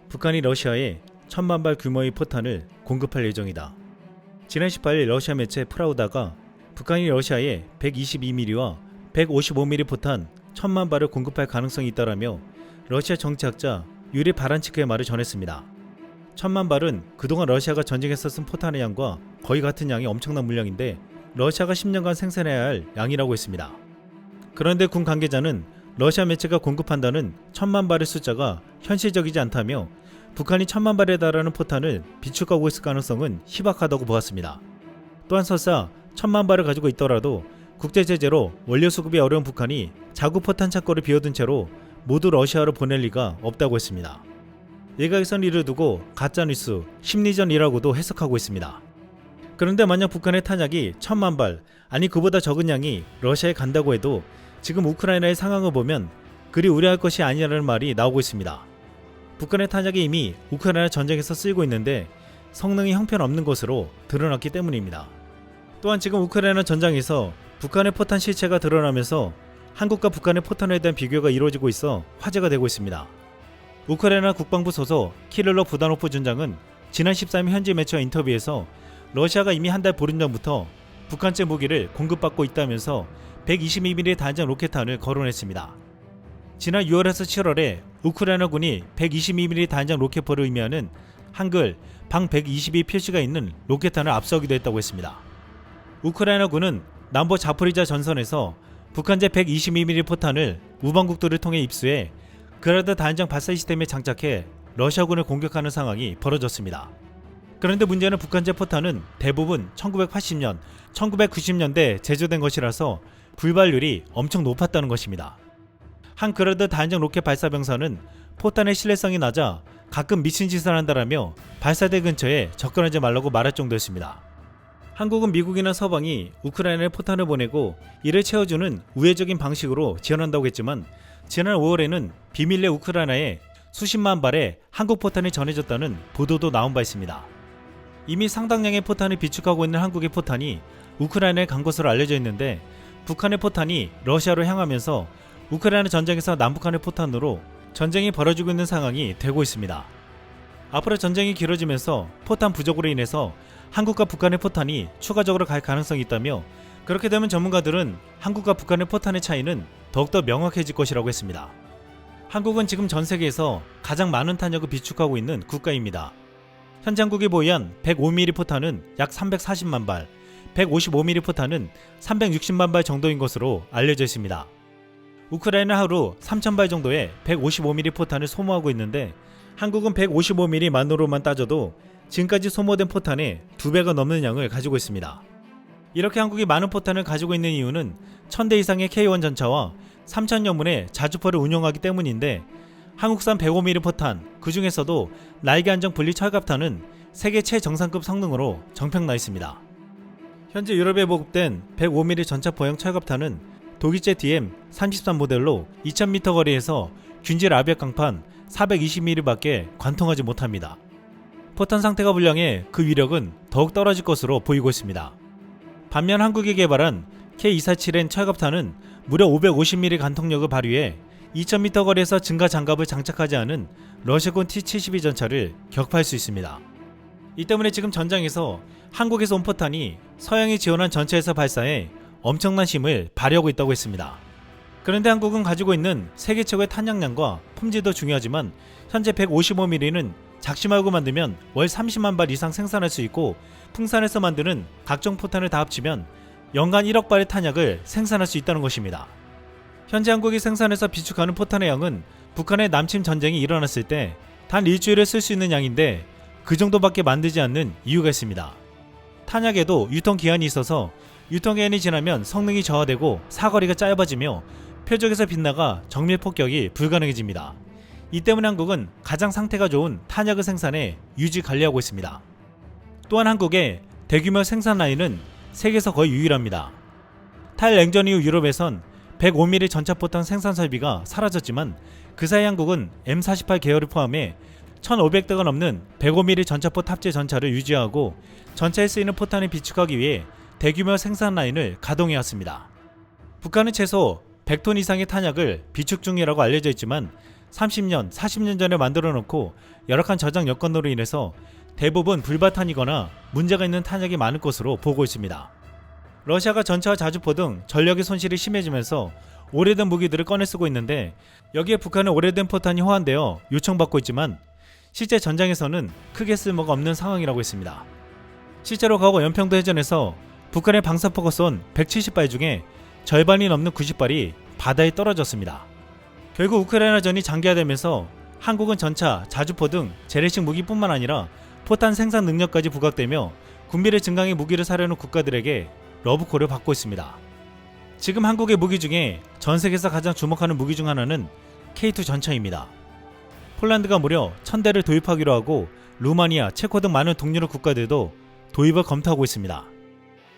북한이 러시아에 1000만 발 규모의 포탄을 공급할 예정이다. 지난 18일 러시아 매체 프라우다가 북한이 러시아에 122mm와 155mm 포탄 1000만 발을 공급할 가능성이 있다라며 러시아 정치학자 유리 바란치크의 말을 전했습니다. 1000만 발은 그동안 러시아가 전쟁에서 쓴 포탄의 양과 거의 같은 양의 엄청난 물량인데 러시아가 10년간 생산해야 할 양이라고 했습니다. 그런데 군 관계자는 러시아 매체가 공급한다는 1000만 발의 숫자가 현실적이지 않다며 북한이 1000만 발에 달하는 포탄을 비축하고 있을 가능성은 희박하다고 보았습니다. 또한 설사 1000만 발을 가지고 있더라도 국제 제재로 원료 수급이 어려운 북한이 자국 포탄 창고를 비워둔 채로 모두 러시아로 보낼 리가 없다고 했습니다. 일각에선 이를 두고 가짜뉴스, 심리전이라고도 해석하고 있습니다. 그런데 만약 북한의 탄약이 1000만 발, 아니 그보다 적은 양이 러시아에 간다고 해도 지금 우크라이나의 상황을 보면 그리 우려할 것이 아니라는 말이 나오고 있습니다. 북한의 탄약이 이미 우크라이나 전쟁에서 쓰이고 있는데 성능이 형편없는 것으로 드러났기 때문입니다. 또한 지금 우크라이나 전장에서 북한의 포탄 실체가 드러나면서 한국과 북한의 포탄에 대한 비교가 이루어지고 있어 화제가 되고 있습니다. 우크라이나 국방부 소속 키릴로 부다노프 준장은 지난 13일 현지 매체와 인터뷰에서 러시아가 이미 한 달 보름 전부터 북한제 무기를 공급받고 있다면서 122mm 단장 로켓탄을 거론했습니다. 지난 6월에서 7월에 우크라이나군이 122mm 단장 로켓포를 의미하는 한글 방 122 표시가 있는 로켓탄을 압수하기도 했다고 했습니다. 우크라이나군은 남부 자포리자 전선에서 북한제 122mm 포탄을 우방국들을 통해 입수해 그라드 단장 발사 시스템에 장착해 러시아군을 공격하는 상황이 벌어졌습니다. 그런데 문제는 북한제 포탄은 대부분 1980년, 1990년대 제조된 것이라서 불발률이 엄청 높았다는 것입니다. 한 그라드 단장 로켓 발사 병사는 포탄의 신뢰성이 낮아 가끔 미친 짓을 한다라며 발사대 근처에 접근하지 말라고 말할 정도였습니다. 한국은 미국이나 서방이 우크라이나에 포탄을 보내고 이를 채워주는 우회적인 방식으로 지원한다고 했지만 지난 5월에는 비밀리에 우크라이나에 수십만 발의 한국 포탄이 전해졌다는 보도도 나온 바 있습니다. 이미 상당량의 포탄을 비축하고 있는 한국의 포탄이 우크라이나에 간 것으로 알려져 있는데 북한의 포탄이 러시아로 향하면서 우크라이나 전쟁에서 남북한의 포탄으로 전쟁이 벌어지고 있는 상황이 되고 있습니다. 앞으로 전쟁이 길어지면서 포탄 부족으로 인해서 한국과 북한의 포탄이 추가적으로 갈 가능성이 있다며 그렇게 되면 전문가들은 한국과 북한의 포탄의 차이는 더욱더 명확해질 것이라고 했습니다. 한국은 지금 전 세계에서 가장 많은 탄약을 비축하고 있는 국가입니다. 현재 한국이 보유한 105mm 포탄은 약 340만 발, 155mm 포탄은 360만 발 정도인 것으로 알려져 있습니다. 우크라이나 하루 3,000발 정도의 155mm 포탄을 소모하고 있는데 한국은 155mm만으로만 따져도 지금까지 소모된 포탄의 2배가 넘는 양을 가지고 있습니다. 이렇게 한국이 많은 포탄을 가지고 있는 이유는 1000대 이상의 K1 전차와 3000여 문의 자주포를 운용하기 때문인데 한국산 105mm 포탄, 그 중에서도 날개 안정 분리 철갑탄은 세계 최정상급 성능으로 정평나 있습니다. 현재 유럽에 보급된 105mm 전차포형 철갑탄은 독일제 DM33 모델로 2000m 거리에서 균질 아비악 강판 420mm밖에 관통하지 못합니다. 포탄 상태가 불량해 그 위력은 더욱 떨어질 것으로 보이고 있습니다. 반면 한국이 개발한 K247N 철갑탄은 무려 550mm 관통력을 발휘해 2000m 거리에서 증가 장갑을 장착하지 않은 러시아군 T-72 전차를 격파할 수 있습니다. 이 때문에 지금 전장에서 한국에서 온 포탄이 서양이 지원한 전차에서 발사해 엄청난 힘을 발휘하고 있다고 했습니다. 그런데 한국은 가지고 있는 세계 최고의 탄약량과 품질도 중요하지만 현재 155mm는 작심하고 만들면 월 30만 발 이상 생산할 수 있고 풍산에서 만드는 각종 포탄을 다 합치면 연간 1억 발의 탄약을 생산할 수 있다는 것입니다. 현재 한국이 생산해서 비축하는 포탄의 양은 북한의 남침 전쟁이 일어났을 때 단 일주일에 쓸 수 있는 양인데 그 정도밖에 만들지 않는 이유가 있습니다. 탄약에도 유통기한이 있어서 유통기한이 지나면 성능이 저하되고 사거리가 짧아지며 표적에서 빗나가 정밀 폭격이 불가능해집니다. 이 때문에 한국은 가장 상태가 좋은 탄약을 생산해 유지 관리하고 있습니다. 또한 한국의 대규모 생산 라인은 세계에서 거의 유일합니다. 탈냉전 이후 유럽에선 105mm 전차포탄 생산 설비가 사라졌지만 그 사이 한국은 M48 계열을 포함해 1500대가 넘는 105mm 전차포 탑재 전차를 유지하고 전차에 쓰이는 포탄을 비축하기 위해 대규모 생산 라인을 가동해왔습니다. 북한은 최소 100톤 이상의 탄약을 비축 중이라고 알려져 있지만 30년, 40년 전에 만들어 놓고 열악한 저장 여건으로 인해서 대부분 불바탄이거나 문제가 있는 탄약이 많을 것으로 보고 있습니다. 러시아가 전차와 자주포 등 전력의 손실이 심해지면서 오래된 무기들을 꺼내 쓰고 있는데 여기에 북한은 오래된 포탄이 호환되어 요청받고 있지만 실제 전장에서는 크게 쓸모가 없는 상황이라고 했습니다. 실제로 과거 연평도 해전에서 북한의 방사포가 쏜 170발 중에 절반이 넘는 90발이 바다에 떨어졌습니다. 결국 우크라이나전이 장기화되면서 한국은 전차, 자주포 등 재래식 무기뿐만 아니라 포탄 생산 능력까지 부각되며 군비를 증강해 무기를 사려는 국가들에게 러브콜을 받고 있습니다. 지금 한국의 무기 중에 전 세계에서 가장 주목하는 무기 중 하나는 K2 전차입니다. 폴란드가 무려 1000대를 도입하기로 하고 루마니아, 체코 등 많은 동유럽 국가들도 도입을 검토하고 있습니다.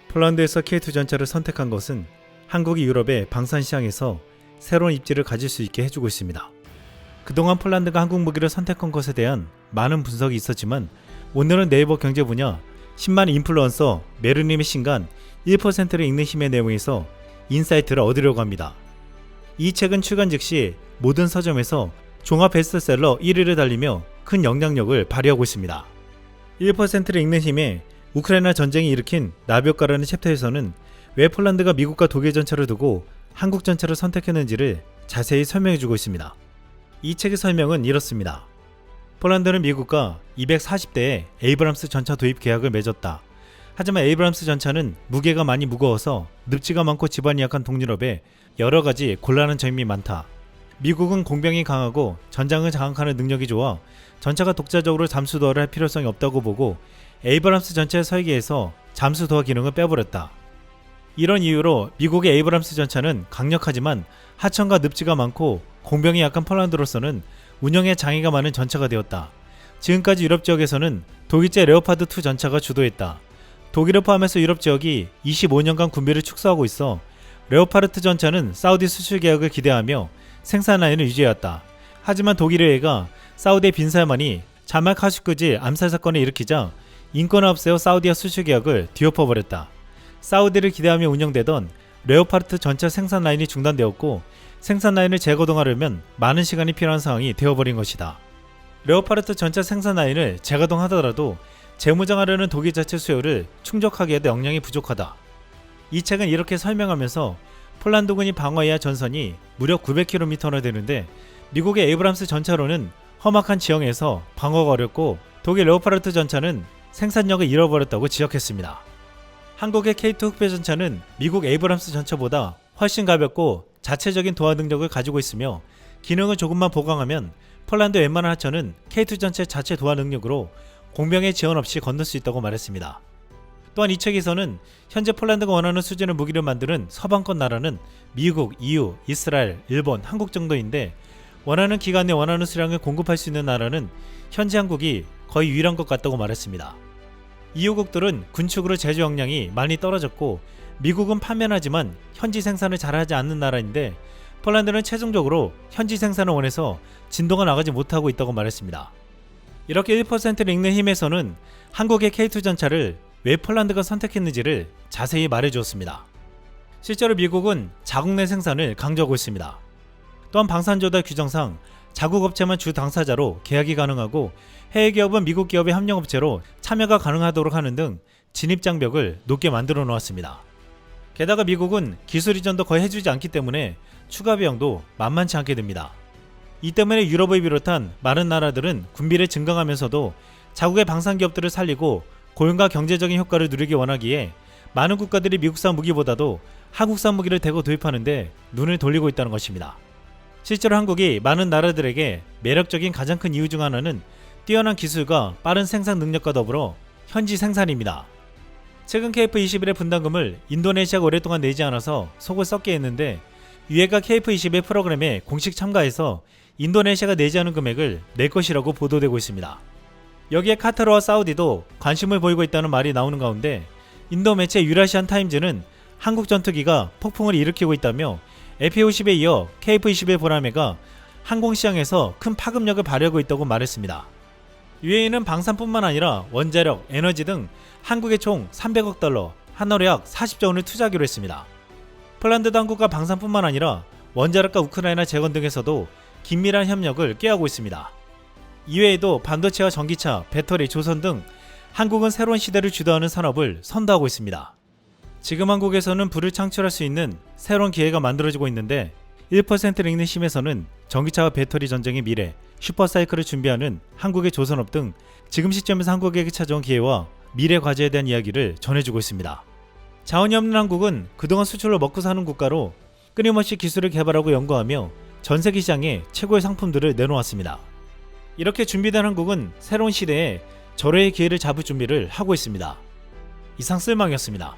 폴란드에서 K2 전차를 선택한 것은 한국이 유럽의 방산 시장에서 새로운 입지를 가질 수 있게 해주고 있습니다. 그동안 폴란드가 한국 무기를 선택한 것에 대한 많은 분석이 있었지만 오늘은 네이버 경제 분야 10만 인플루언서 메르님의 신간 1%를 읽는 힘의 내용에서 인사이트를 얻으려고 합니다. 이 책은 출간 즉시 모든 서점에서 종합 베스트셀러 1위를 달리며 큰 영향력을 발휘하고 있습니다. 1%를 읽는 힘에 우크라이나 전쟁이 일으킨 나비효과라는 챕터에서는 왜 폴란드가 미국과 독일 전차를 두고 한국 전차를 선택했는지를 자세히 설명해주고 있습니다. 이 책의 설명은 이렇습니다. 폴란드는 미국과 240대의 에이브람스 전차 도입 계약을 맺었다. 하지만 에이브람스 전차는 무게가 많이 무거워서 늪지가 많고 지반이 약한 동유럽에 여러가지 곤란한 점이 많다. 미국은 공병이 강하고 전장을 장악하는 능력이 좋아 전차가 독자적으로 잠수도하를 할 필요성이 없다고 보고 에이브람스 전차의 설계에서 잠수도하 기능을 빼버렸다. 이런 이유로 미국의 에이브람스 전차는 강력하지만 하천과 늪지가 많고 공병이 약한 폴란드로서는 운영에 장애가 많은 전차가 되었다. 지금까지 유럽 지역에서는 독일제 레오파드2 전차가 주도했다. 독일을 포함해서 유럽 지역이 25년간 군비를 축소하고 있어 레오파르트 전차는 사우디 수출 계약을 기대하며 생산 라인을 유지해왔다. 하지만 독일의 의회가 사우디의 빈 살만이 자말 카슈크지 암살 사건을 일으키자 인권을 앞세워 사우디와 수출 계약을 뒤엎어버렸다. 사우디를 기대하며 운영되던 레오파르트 전차 생산 라인이 중단되었고 생산 라인을 재가동하려면 많은 시간이 필요한 상황이 되어버린 것이다. 레오파르트 전차 생산 라인을 재가동하더라도 재무장하려는 독일 자체 수요를 충족하기에도 역량이 부족하다. 이 책은 이렇게 설명하면서 폴란드군이 방어해야 할 전선이 무려 900km나 되는데 미국의 에이브람스 전차로는 험악한 지형에서 방어가 어렵고 독일 레오파르트 전차는 생산력을 잃어버렸다고 지적했습니다. 한국의 K2 흑표 전차는 미국 에이브람스 전차보다 훨씬 가볍고 자체적인 도하 능력을 가지고 있으며 기능을 조금만 보강하면 폴란드 웬만한 하천은 K2 전차의 자체 도하 능력으로 공병의 지원 없이 건널 수 있다고 말했습니다. 또한 이 책에서는 현재 폴란드가 원하는 수준의 무기를 만드는 서방권 나라는 미국, EU, 이스라엘, 일본, 한국 정도인데 원하는 기간 내 원하는 수량을 공급할 수 있는 나라는 현재 한국이 거의 유일한 것 같다고 말했습니다. EU국들은 군축으로 제조 역량이 많이 떨어졌고 미국은 판매하지만 현지 생산을 잘하지 않는 나라인데 폴란드는 최종적으로 현지 생산을 원해서 진도가 나가지 못하고 있다고 말했습니다. 이렇게 1%를 읽는 힘에서는 한국의 K2 전차를 왜 폴란드가 선택했는지를 자세히 말해주었습니다. 실제로 미국은 자국 내 생산을 강조하고 있습니다. 또한 방산조달 규정상 자국 업체만 주 당사자로 계약이 가능하고 해외 기업은 미국 기업의 협력업체로 참여가 가능하도록 하는 등 진입장벽을 높게 만들어 놓았습니다. 게다가 미국은 기술 이전도 거의 해주지 않기 때문에 추가 비용도 만만치 않게 됩니다. 이 때문에 유럽을 비롯한 많은 나라들은 군비를 증강하면서도 자국의 방산기업들을 살리고 고용과 경제적인 효과를 누리기 원하기에 많은 국가들이 미국산 무기보다도 한국산 무기를 대거 도입하는데 눈을 돌리고 있다는 것입니다. 실제로 한국이 많은 나라들에게 매력적인 가장 큰 이유 중 하나는 뛰어난 기술과 빠른 생산 능력과 더불어 현지 생산입니다. 최근 KF-21의 분담금을 인도네시아가 오랫동안 내지 않아서 속을 썩게 했는데 유해가 KF-21 프로그램에 공식 참가해서 인도네시아가 내지 않은 금액을 낼 것이라고 보도되고 있습니다. 여기에 카타르와 사우디도 관심을 보이고 있다는 말이 나오는 가운데 인도 매체 유라시안 타임즈는 한국 전투기가 폭풍을 일으키고 있다며 FA-50에 이어 KF-21 보라매가 항공시장에서 큰 파급력을 발휘하고 있다고 말했습니다. UAE는 방산뿐만 아니라 원자력, 에너지 등 한국에 총 300억 달러, 한화로 약 40조 원을 투자하기로 했습니다. 폴란드도 한국과 방산뿐만 아니라 원자력과 우크라이나 재건 등에서도 긴밀한 협력을 꾀하고 있습니다. 이외에도 반도체와 전기차, 배터리, 조선 등 한국은 새로운 시대를 주도하는 산업을 선도하고 있습니다. 지금 한국에서는 부를 창출할 수 있는 새로운 기회가 만들어지고 있는데 1% 읽는 심에서는 전기차와 배터리 전쟁의 미래, 슈퍼사이클을 준비하는 한국의 조선업 등 지금 시점에서 한국에게 찾아온 기회와 미래 과제에 대한 이야기를 전해주고 있습니다. 자원이 없는 한국은 그동안 수출로 먹고 사는 국가로 끊임없이 기술을 개발하고 연구하며 전 세계 시장에 최고의 상품들을 내놓았습니다. 이렇게 준비된 한국은 새로운 시대에 절호의 기회를 잡을 준비를 하고 있습니다. 이상 쓸망이었습니다.